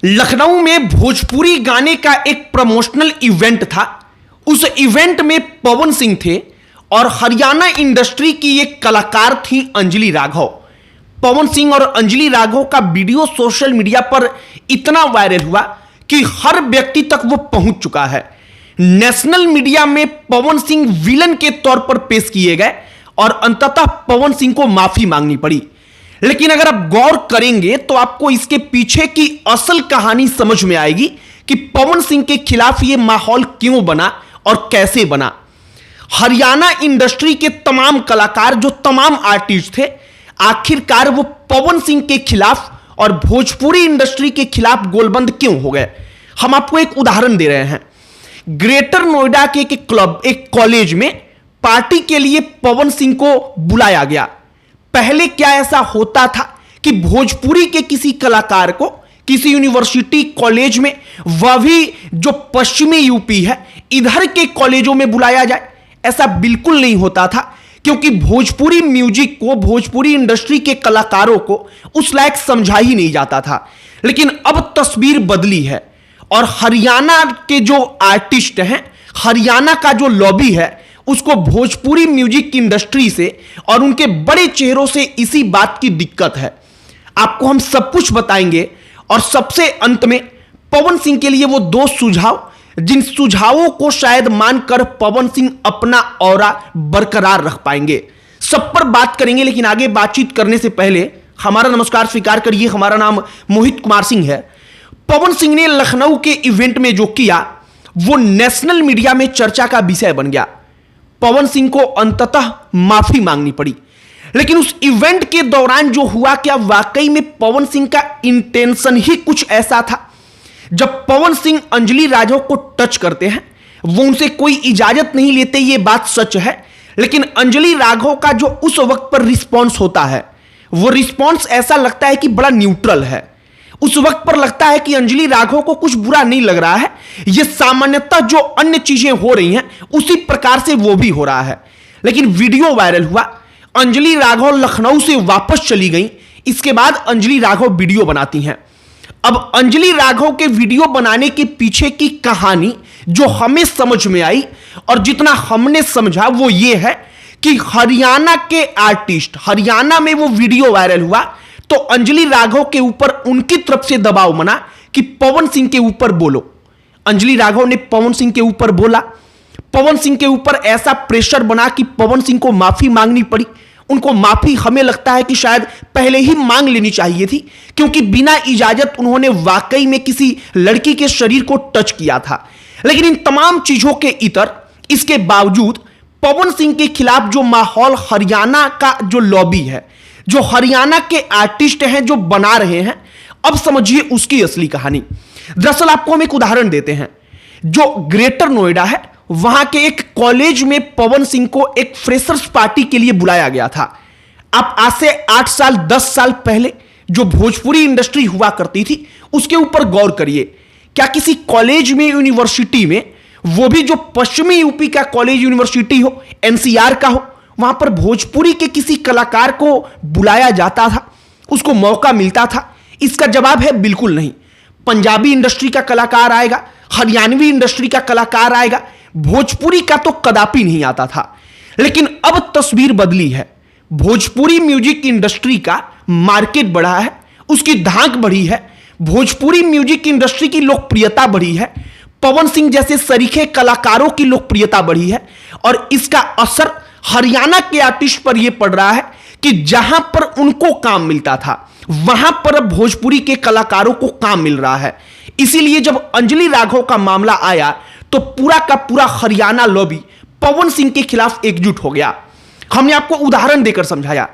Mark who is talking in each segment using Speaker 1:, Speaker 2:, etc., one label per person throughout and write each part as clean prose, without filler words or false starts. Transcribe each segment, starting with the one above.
Speaker 1: लखनऊ में भोजपुरी गाने का एक प्रमोशनल इवेंट था। उस इवेंट में पवन सिंह थे और हरियाणा इंडस्ट्री की एक कलाकार थी अंजलि राघव। पवन सिंह और अंजलि राघव का वीडियो सोशल मीडिया पर इतना वायरल हुआ कि हर व्यक्ति तक वो पहुंच चुका है। नेशनल मीडिया में पवन सिंह विलन के तौर पर पेश किए गए और अंततः पवन सिंह को माफी मांगनी पड़ी। लेकिन अगर आप गौर करेंगे तो आपको इसके पीछे की असल कहानी समझ में आएगी कि पवन सिंह के खिलाफ यह माहौल क्यों बना और कैसे बना। हरियाणा इंडस्ट्री के तमाम कलाकार, जो तमाम आर्टिस्ट थे, आखिरकार वो पवन सिंह के खिलाफ और भोजपुरी इंडस्ट्री के खिलाफ गोलबंद क्यों हो गए। हम आपको एक उदाहरण दे रहे हैं। ग्रेटर नोएडा के एक क्लब, एक कॉलेज में पार्टी के लिए पवन सिंह को बुलाया गया। पहले क्या ऐसा होता था कि भोजपुरी के किसी कलाकार को किसी यूनिवर्सिटी कॉलेज में, वह भी जो पश्चिमी यूपी है, इधर के कॉलेजों में बुलाया जाए? ऐसा बिल्कुल नहीं होता था, क्योंकि भोजपुरी म्यूजिक को, भोजपुरी इंडस्ट्री के कलाकारों को उस लायक समझा ही नहीं जाता था। लेकिन अब तस्वीर बदली है और हरियाणा के जो आर्टिस्ट हैं, हरियाणा का जो लॉबी है, उसको भोजपुरी म्यूजिक इंडस्ट्री से और उनके बड़े चेहरों से इसी बात की दिक्कत है। आपको हम सब कुछ बताएंगे और सबसे अंत में पवन सिंह के लिए वो दो सुझाव, जिन सुझावों को शायद मानकर पवन सिंह अपना ऑरा बरकरार रख पाएंगे। सब पर बात करेंगे। लेकिन आगे बातचीत करने से पहले हमारा नमस्कार स्वीकार करिए। हमारा नाम मोहित कुमार सिंह है। पवन सिंह ने लखनऊ के इवेंट में जो किया वो नेशनल मीडिया में चर्चा का विषय बन गया। पवन सिंह को अंततः माफी मांगनी पड़ी। लेकिन उस इवेंट के दौरान जो हुआ, क्या वाकई में पवन सिंह का इंटेंशन ही कुछ ऐसा था? जब पवन सिंह अंजलि राघव को टच करते हैं, वो उनसे कोई इजाजत नहीं लेते, ये बात सच है। लेकिन अंजलि राघव का जो उस वक्त पर रिस्पॉन्स होता है, वो रिस्पॉन्स ऐसा लगता है कि बड़ा न्यूट्रल है। उस वक्त पर लगता है कि अंजलि राघव को कुछ बुरा नहीं लग रहा है, यह सामान्यतः जो अन्य चीजें हो रही हैं उसी प्रकार से वो भी हो रहा है। लेकिन वीडियो वायरल हुआ, अंजलि राघव लखनऊ से वापस चली गई। इसके बाद अंजलि राघव वीडियो बनाती हैं। अब अंजलि राघव के वीडियो बनाने के पीछे की कहानी जो हमें समझ में आई और जितना हमने समझा वो ये है कि हरियाणा के आर्टिस्ट, हरियाणा में वो वीडियो वायरल हुआ तो अंजलि राघव के ऊपर उनकी तरफ से दबाव बना कि पवन सिंह के ऊपर बोलो। अंजलि राघव ने पवन सिंह के ऊपर बोला। पवन सिंह के ऊपर ऐसा प्रेशर बना कि पवन सिंह को माफी मांगनी पड़ी। उनको माफी हमें लगता है कि शायद पहले ही मांग लेनी चाहिए थी, क्योंकि बिना इजाजत उन्होंने वाकई में किसी लड़की के शरीर को टच किया था। लेकिन इन तमाम चीजों के इतर, इसके बावजूद पवन सिंह के खिलाफ जो माहौल हरियाणा का जो लॉबी है, जो हरियाणा के आर्टिस्ट हैं, जो बना रहे हैं, अब समझिए उसकी असली कहानी। दरअसल आपको हम एक उदाहरण देते हैं। जो ग्रेटर नोएडा है, वहां के एक कॉलेज में पवन सिंह को एक फ्रेशर्स पार्टी के लिए बुलाया गया था। आप आज से 8 साल 10 साल पहले जो भोजपुरी इंडस्ट्री हुआ करती थी, उसके ऊपर गौर करिए। क्या किसी कॉलेज में, यूनिवर्सिटी में, वो भी जो पश्चिमी यूपी का कॉलेज यूनिवर्सिटी हो, एनसीआर का हो, वहां पर भोजपुरी के किसी कलाकार को बुलाया जाता था, उसको मौका मिलता था? इसका जवाब है बिल्कुल नहीं। पंजाबी इंडस्ट्री का कलाकार आएगा, हरियाणवी इंडस्ट्री का कलाकार आएगा, भोजपुरी का तो कदापि नहीं आता था। लेकिन अब तस्वीर बदली है। भोजपुरी म्यूजिक इंडस्ट्री का मार्केट बढ़ा है, उसकी धाक बढ़ी है, भोजपुरी म्यूजिक इंडस्ट्री की लोकप्रियता बढ़ी है, पवन सिंह जैसे सरीखे कलाकारों की लोकप्रियता बढ़ी है। और इसका असर हरियाणा के आर्टिस्ट पर यह पड़ रहा है कि जहां पर उनको काम मिलता था, वहां पर अब भोजपुरी के कलाकारों को काम मिल रहा है। इसीलिए जब अंजलि राघव का मामला आया तो पूरा का पूरा हरियाणा लॉबी पवन सिंह के खिलाफ एकजुट हो गया। हमने आपको उदाहरण देकर समझाया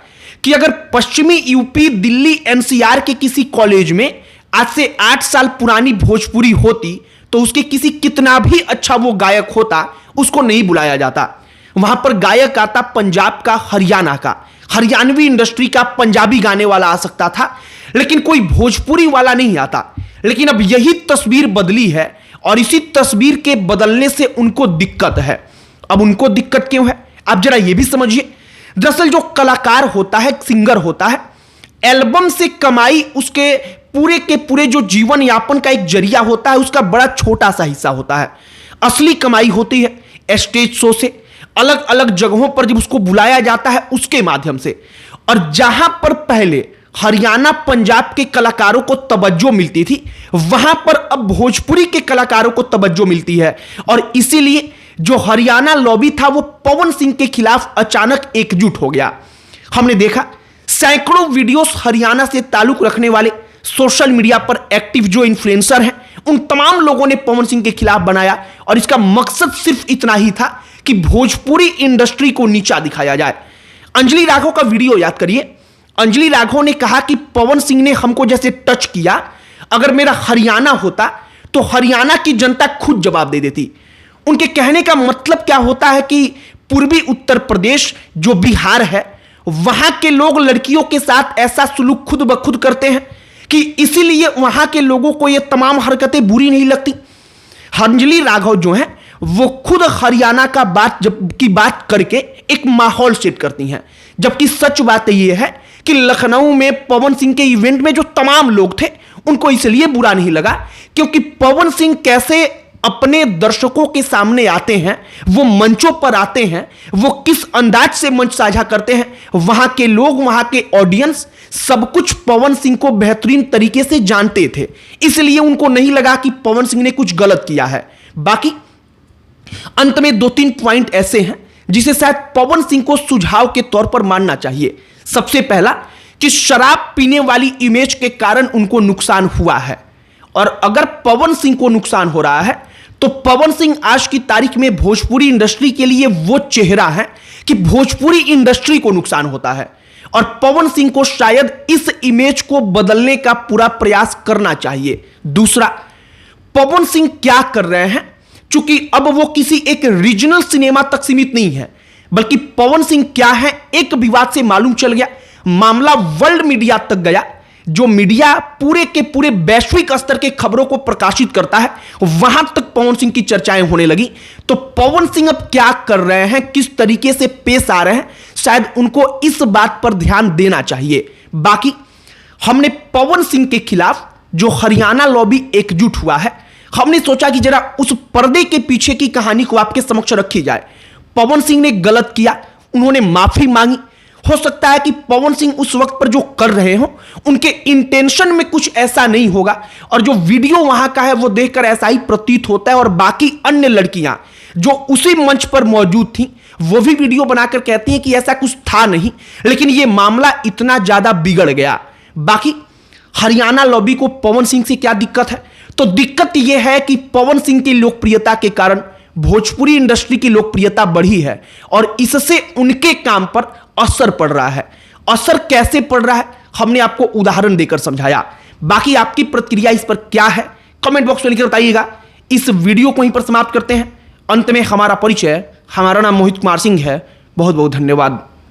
Speaker 1: कि अगर पश्चिमी यूपी, दिल्ली, एनसीआर के किसी कॉलेज में आज से 8 साल पुरानी भोजपुरी होती तो उसके किसी कितना भी अच्छा वो गायक होता, उसको नहीं बुलाया जाता। वहां पर गायक आता पंजाब का, हरियाणा का, हरियाणवी इंडस्ट्री का पंजाबी गाने वाला आ सकता था, लेकिन कोई भोजपुरी वाला नहीं आता। लेकिन अब यही तस्वीर बदली है और इसी तस्वीर के बदलने से उनको दिक्कत है। अब उनको दिक्कत क्यों है, आप जरा ये भी समझिए। दरअसल जो कलाकार होता है, सिंगर होता है, एल्बम से कमाई उसके पूरे के पूरे जो जीवन यापन का एक जरिया होता है उसका बड़ा छोटा सा हिस्सा होता है। असली कमाई होती है स्टेज शो से, अलग अलग जगहों पर जब उसको बुलाया जाता है उसके माध्यम से। और जहां पर पहले हरियाणा पंजाब के कलाकारों को तवज्जो मिलती थी, वहां पर अब भोजपुरी के कलाकारों को तवज्जो मिलती है। और इसीलिए जो हरियाणा लॉबी था वो पवन सिंह के खिलाफ अचानक एकजुट हो गया। हमने देखा सैकड़ों वीडियोस हरियाणा से ताल्लुक रखने वाले सोशल मीडिया पर एक्टिव जो इन्फ्लुएंसर हैं उन तमाम लोगों ने पवन सिंह के खिलाफ बनाया, और इसका मकसद सिर्फ इतना ही था कि भोजपुरी इंडस्ट्री को नीचा दिखाया जाए। अंजलि राघव का वीडियो याद करिए। अंजलि राघव ने कहा कि पवन सिंह ने हमको जैसे टच किया, अगर मेरा हरियाणा होता तो हरियाणा की जनता खुद जवाब दे देती। उनके कहने का मतलब क्या होता है कि पूर्वी उत्तर प्रदेश जो बिहार है वहां के लोग लड़कियों के साथ ऐसा सुलूक खुद ब खुद करते हैं कि इसीलिए वहां के लोगों को ये तमाम हरकतें बुरी नहीं लगती। अंजलि राघव जो हैं वो खुद हरियाणा का बात करके एक माहौल सेट करती हैं, जबकि सच बात यह है कि लखनऊ में पवन सिंह के इवेंट में जो तमाम लोग थे उनको इसलिए बुरा नहीं लगा क्योंकि पवन सिंह कैसे अपने दर्शकों के सामने आते हैं, वो मंचों पर आते हैं, वो किस अंदाज से मंच साझा करते हैं, वहां के लोग, वहां के ऑडियंस सब कुछ पवन सिंह को बेहतरीन तरीके से जानते थे। इसलिए उनको नहीं लगा कि पवन सिंह ने कुछ गलत किया है। बाकी अंत में 2-3 पॉइंट ऐसे हैं जिसे शायद पवन सिंह को सुझाव के तौर पर मानना चाहिए। सबसे पहला कि शराब पीने वाली इमेज के कारण उनको नुकसान हुआ है, और अगर पवन सिंह को नुकसान हो रहा है तो पवन सिंह आज की तारीख में भोजपुरी इंडस्ट्री के लिए वो चेहरा है कि भोजपुरी इंडस्ट्री को नुकसान होता है, और पवन सिंह को शायद इस इमेज को बदलने का पूरा प्रयास करना चाहिए। दूसरा, पवन सिंह क्या कर रहे हैं, चूंकि अब वो किसी एक रीजनल सिनेमा तक सीमित नहीं है, बल्कि पवन सिंह क्या है एक विवाद से मालूम चल गया, मामला वर्ल्ड मीडिया तक गया। जो मीडिया पूरे के पूरे वैश्विक स्तर के खबरों को प्रकाशित करता है वहां तक पवन सिंह की चर्चाएं होने लगी। तो पवन सिंह अब क्या कर रहे हैं, किस तरीके से पेश आ रहे हैं, शायद उनको इस बात पर ध्यान देना चाहिए। बाकी हमने पवन सिंह के खिलाफ जो हरियाणा लॉबी एकजुट हुआ है, हमने सोचा कि जरा उस पर्दे के पीछे की कहानी को आपके समक्ष रखी जाए। पवन सिंह ने गलत किया, उन्होंने माफी मांगी। हो सकता है कि पवन सिंह उस वक्त पर जो कर रहे हो उनके इंटेंशन में कुछ ऐसा नहीं होगा, और जो वीडियो वहां का है वो देखकर ऐसा ही प्रतीत होता है। और बाकी अन्य लड़कियां जो उसी मंच पर मौजूद थी वो भी वीडियो बनाकर कहती हैं कि ऐसा कुछ था नहीं, लेकिन ये मामला इतना ज्यादा बिगड़ गया। बाकी हरियाणा लॉबी को पवन सिंह से क्या दिक्कत है, तो दिक्कत यह है कि पवन सिंह की लोकप्रियता के कारण भोजपुरी इंडस्ट्री की लोकप्रियता बढ़ी है, और इससे उनके काम पर असर पड़ रहा है। असर कैसे पड़ रहा है हमने आपको उदाहरण देकर समझाया। बाकी आपकी प्रतिक्रिया इस पर क्या है कमेंट बॉक्स में लिखकर बताइएगा। इस वीडियो को यहीं पर समाप्त करते हैं। अंत में हमारा परिचय, हमारा नाम मोहित कुमार सिंह है। बहुत बहुत धन्यवाद।